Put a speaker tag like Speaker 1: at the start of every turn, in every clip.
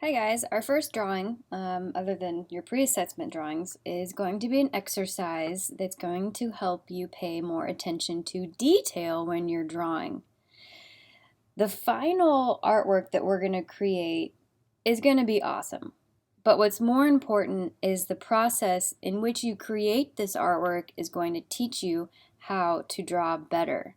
Speaker 1: Hi guys, our first drawing, other than your pre-assessment drawings, is going to be an exercise that's going to help you pay more attention to detail when you're drawing. The final artwork that we're going to create is going to be awesome. But what's more important is the process in which you create this artwork is going to teach you how to draw better.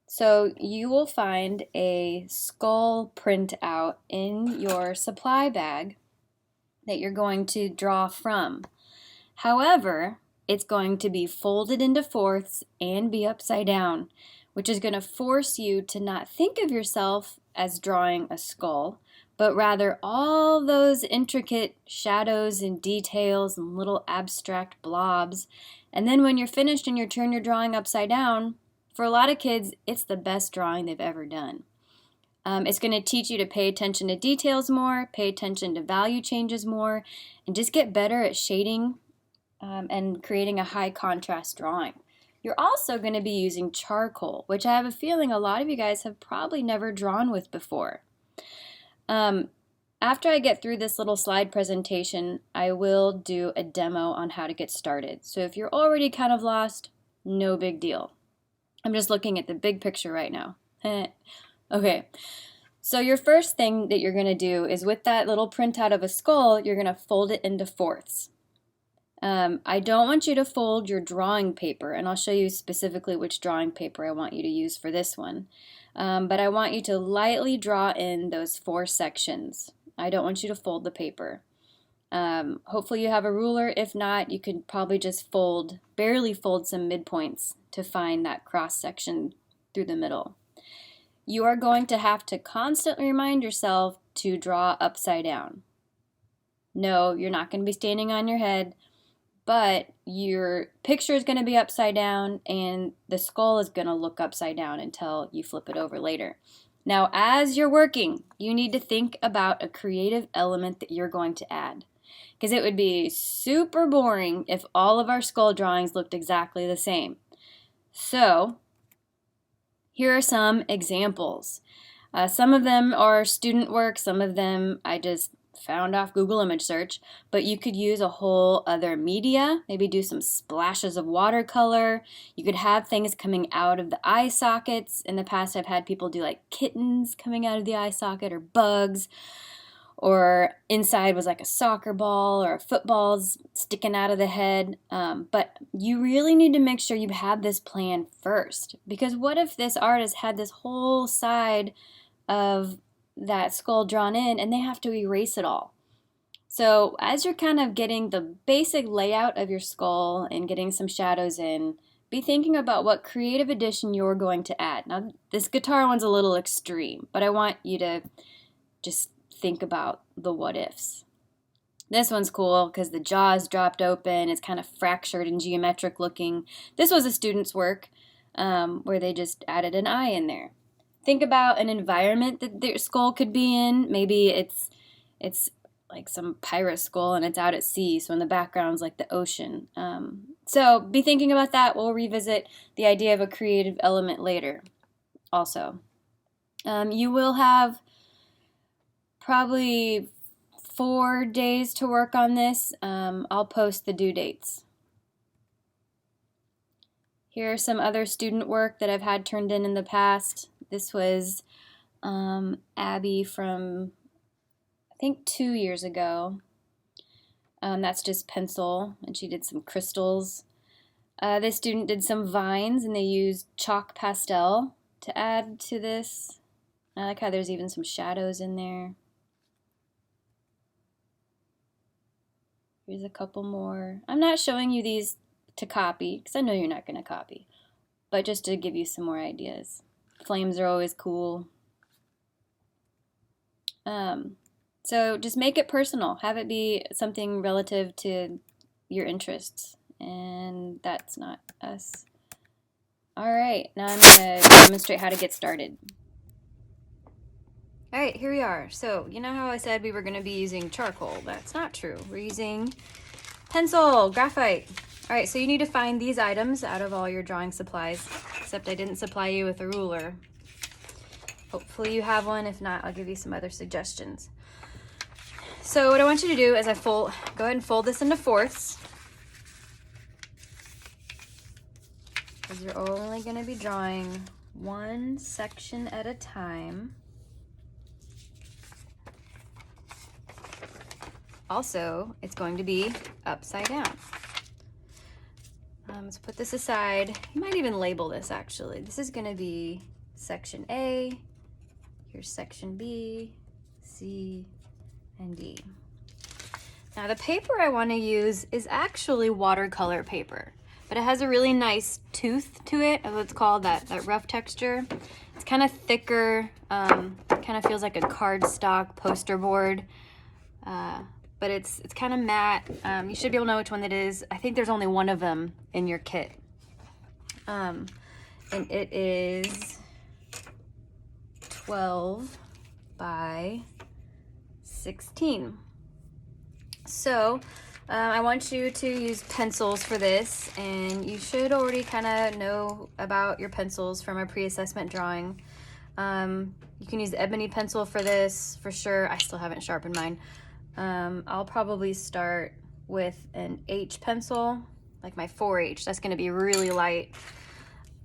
Speaker 1: So you will find a skull printout in your supply bag that you're going to draw from. However, it's going to be folded into fourths and be upside down, which is going to force you to not think of yourself as drawing a skull, but rather all those intricate shadows and details and little abstract blobs. And then when you're finished and you turn your drawing upside down, for a lot of kids, it's the best drawing they've ever done. It's going to teach you to pay attention to details more, pay attention to value changes more, and just get better at shading and creating a high contrast drawing. You're also going to be using charcoal, which I have a feeling a lot of you guys have probably never drawn with before. After I get through this little slide presentation, I will do a demo on how to get started. So if you're already kind of lost, no big deal. I'm just looking at the big picture right now. Okay, so your first thing that you're going to do is with that little printout of a skull, you're going to fold it into fourths. I don't want you to fold your drawing paper, and I'll show you specifically which drawing paper I want you to use for this one. But I want you to lightly draw in those four sections. I don't want you to fold the paper. Hopefully you have a ruler. If not, you could probably just barely fold some midpoints to find that cross section through the middle. You are going to have to constantly remind yourself to draw upside down. No, you're not going to be standing on your head, but your picture is going to be upside down and the skull is going to look upside down until you flip it over later. Now, as you're working, you need to think about a creative element that you're going to add, because it would be super boring if all of our skull drawings looked exactly the same. So, here are some examples. Some of them are student work, some of them I just found off Google image search, but you could use a whole other media, maybe do some splashes of watercolor. You could have things coming out of the eye sockets. In the past, I've had people do like kittens coming out of the eye socket or bugs, or inside was like a soccer ball or a football's sticking out of the head. But you really need to make sure you have this plan first, because what if this artist had this whole side of that skull drawn in and they have to erase it all? So as you're kind of getting the basic layout of your skull and getting some shadows in, be thinking about what creative addition you're going to add. Now, this guitar one's a little extreme, but I want you to just think about the what ifs. This one's cool because the jaw is dropped open. It's kind of fractured and geometric looking. This was a student's work where they just added an eye in there. Think about an environment that their skull could be in. Maybe it's like some pirate skull and it's out at sea, so in the background's like the ocean. So be thinking about that. We'll revisit the idea of a creative element later also. You will have probably 4 days to work on this. I'll post the due dates. Here are some other student work that I've had turned in the past. This was Abby from, I think, 2 years ago. That's just pencil, and she did some crystals. This student did some vines, and they used chalk pastel to add to this. I like how there's even some shadows in there. Here's a couple more. I'm not showing you these to copy, because I know you're not going to copy, but just to give you some more ideas. Flames are always cool. So just make it personal. Have it be something relative to your interests. And that's not us. All right, now I'm going to demonstrate how to get started. All right, here we are. So you know how I said we were going to be using charcoal? That's not true. We're using pencil, graphite. All right, so you need to find these items out of all your drawing supplies, except I didn't supply you with a ruler. Hopefully you have one. If not, I'll give you some other suggestions. So what I want you to do is go ahead and fold this into fourths. Because you're only going to be drawing one section at a time. Also, it's going to be upside down. Let's put this aside. You might even label this actually. This is going to be section A, here's section B, C, and D. Now the paper I want to use is actually watercolor paper, but it has a really nice tooth to it, as it's called, that rough texture. It's kind of thicker, kind of feels like a cardstock poster board, but it's kind of matte. You should be able to know which one it is. I think there's only one of them in your kit. And it is 12 by 16. So I want you to use pencils for this, and you should already kind of know about your pencils from a pre-assessment drawing. You can use the ebony pencil for this for sure. I still haven't sharpened mine. I'll probably start with an H pencil, like my 4H. That's going to be really light.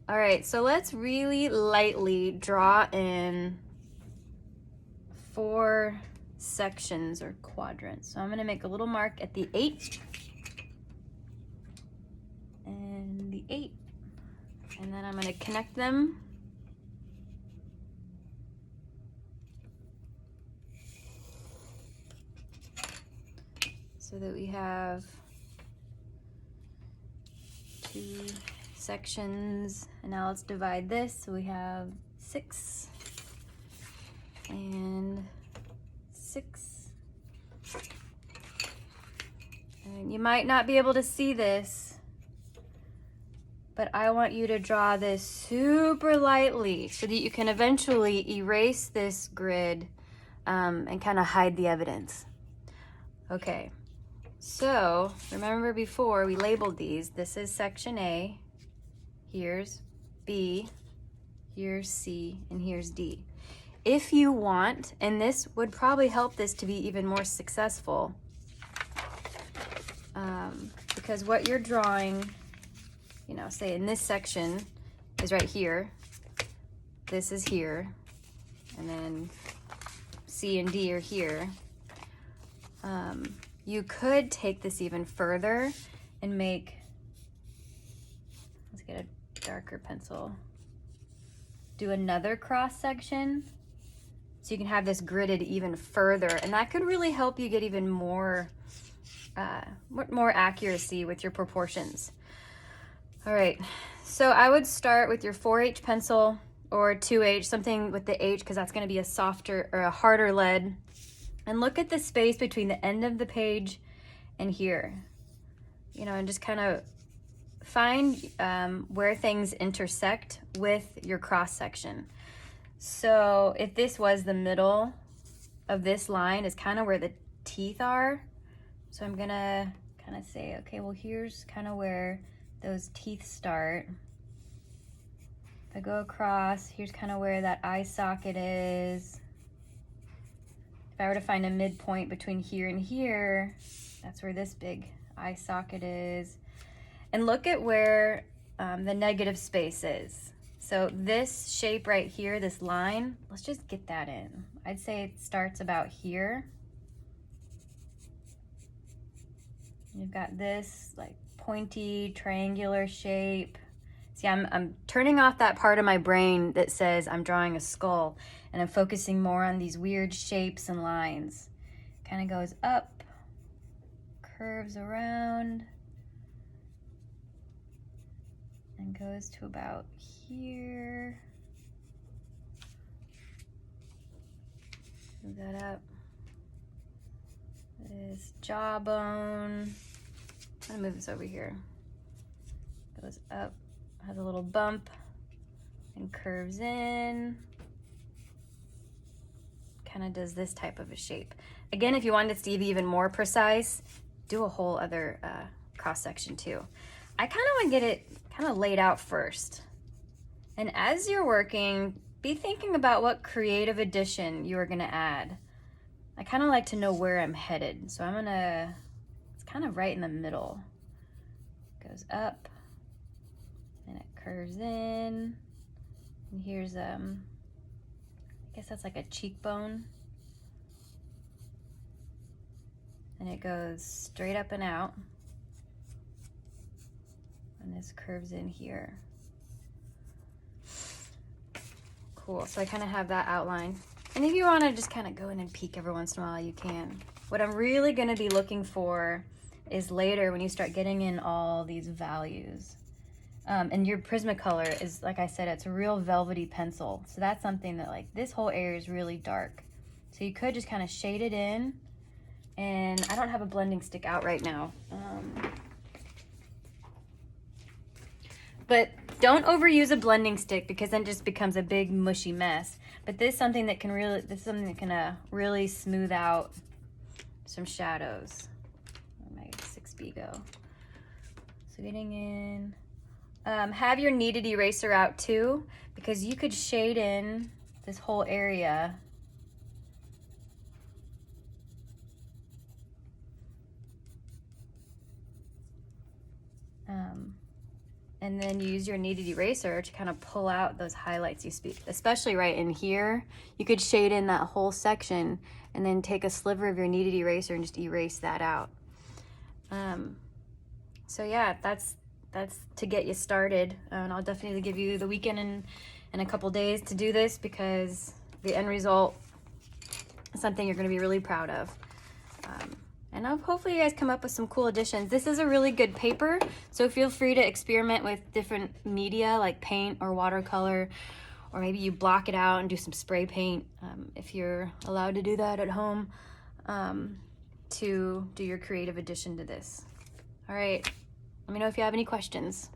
Speaker 1: All right, so let's really lightly draw in 4 sections or quadrants. So I'm going to make a little mark at the 8 and the 8, and then I'm going to connect them. So that we have 2 sections, and now let's divide this. So we have 6 and 6. And you might not be able to see this, but I want you to draw this super lightly so that you can eventually erase this grid and kind of hide the evidence. Okay, so remember before we labeled these, this is section A, here's B, here's C, and here's D. If you want, and this would probably help this to be even more successful, because what you're drawing, you know, say in this section is right here, this is here, and then C and D are here. You could take this even further and make, let's get a darker pencil, do another cross section so you can have this gridded even further, and that could really help you get even more accuracy with your proportions. All right, so I would start with your 4H pencil or 2H, something with the H, because that's going to be a softer or a harder lead. And look at the space between the end of the page and here, you know, and just kind of find where things intersect with your cross section. So if this was the middle of this line, is kind of where the teeth are. So I'm gonna kind of say, okay, well, here's kind of where those teeth start. If I go across, here's kind of where that eye socket is. If I were to find a midpoint between here and here, that's where this big eye socket is. And look at where the negative space is. So this shape right here, this line, let's just get that in. I'd say it starts about here. You've got this like pointy triangular shape. See, I'm turning off that part of my brain that says I'm drawing a skull, and I'm focusing more on these weird shapes and lines. Kind of goes up, curves around, and goes to about here. Move that up. This jawbone. I'm gonna move this over here. Goes up, has a little bump, and curves in. Kind of does this type of a shape. Again, if you wanted this to be even more precise, do a whole other cross section too. I kind of want to get it kind of laid out first. And as you're working, be thinking about what creative addition you are gonna add. I kind of like to know where I'm headed, so it's kind of right in the middle. Goes up, and it curves in, and here's I guess that's like a cheekbone, and it goes straight up and out, and this curves in here. Cool, so I kind of have that outline. And if you want to just kind of go in and peek every once in a while, you can. What I'm really going to be looking for is later when you start getting in all these values. And your Prismacolor is, like I said, it's a real velvety pencil. So that's something that, like, this whole area is really dark. So you could just kind of shade it in. And I don't have a blending stick out right now. But don't overuse a blending stick because then it just becomes a big mushy mess. But this is something that can really smooth out some shadows. Where my 6B go? So getting in. Have your kneaded eraser out too, because you could shade in this whole area. And then use your kneaded eraser to kind of pull out those highlights you see, especially right in here. You could shade in that whole section and then take a sliver of your kneaded eraser and just erase that out. So yeah, that's to get you started. And I'll definitely give you the weekend and a couple days to do this because the end result is something you're gonna be really proud of. And hopefully you guys come up with some cool additions. This is a really good paper, so feel free to experiment with different media like paint or watercolor, or maybe you block it out and do some spray paint if you're allowed to do that at home to do your creative addition to this. All right, let me know if you have any questions.